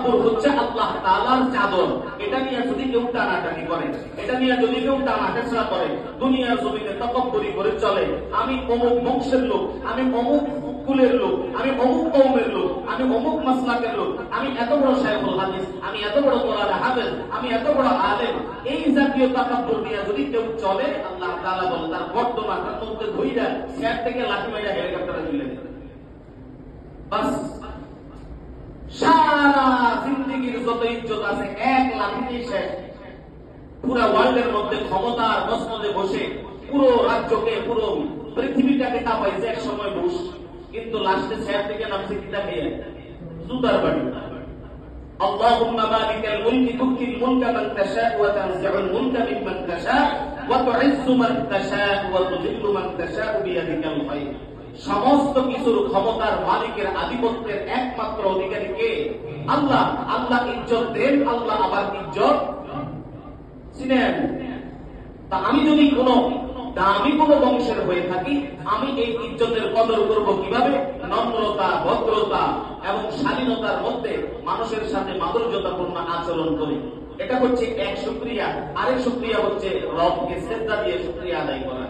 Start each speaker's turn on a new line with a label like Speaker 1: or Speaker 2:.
Speaker 1: তাকাব্বুর হচ্ছে আল্লাহ তাআলার চাদর। এটা নিয়ে যদি কেউ টানাটানি করে, এটা নিয়ে যদি কেউ টানাহেচড়া করে, দুনিয়ার জমিনে তাকাব্বুরি করে চলে, আমি অমুক বংশের লোক, আমি অমুক কুলের লোক, আমি অমুক কওমের লোক, আমি অমুক মাসলাকের লোক, আমি এত বড় শায়খুল হাদিস, আমি এত বড় কোরআন হাফেজ, আমি এত বড় আলেম, এই জাতীয় তাকাব্বুর নিয়ে যদি কেউ চলে, আল্লাহ তাআলা বলেন তার বর্তমানটার মধ্যে ধইরা স্যার থেকে লাঠি মাইরা হেলিকপ্টারে তুলে দেবে। বাস সারা জিন্দেগির যত ইজ্জত আছে এক লাঠিতেই শেষ। পুরা ওয়ার্ল্ডের মধ্যে ক্ষমতার মসনদে বসে পুরো রাজ্যকে, পুরো পৃথিবীটাকে কাঁপাইছে এক সময় বুশ, কিন্তু লাস্টে স্যার থেকে নামছে কিতাব নিয়ে জুতার বাড়ি। আল্লাহুম্মা মালিকাল মুলকি তুতিল মুলকা মান তাশা ওয়া তানজিউল মুলকা মিম্মান তাশা ওয়া তুইজ্জু মান তাশা ওয়া তুযিল্লু মান তাশা বিয়াদিকাল খায়র। সমস্ত কিছুর ক্ষমতার মালিকের আধিপত্যের একমাত্র অধিকারী কে? আল্লাহ। আল্লাহ ইজ্জত দেন, আল্লাহ আবার ইজ্জত চিনেন। তা আমি যদি দামি কোন বংশের হয়ে থাকি, আমি এই ইজ্জতের কদর করব কিভাবে? নম্রতা, ভদ্রতা এবং শালীনতার মধ্যে মানুষের সাথে মাধুর্যতাপূর্ণ আচরণ করি। এটা হচ্ছে এক শুকরিয়া। আরেক শুকরিয়া হচ্ছে রবকে সেজদা দিয়ে শুকরিয়া আদায় করা।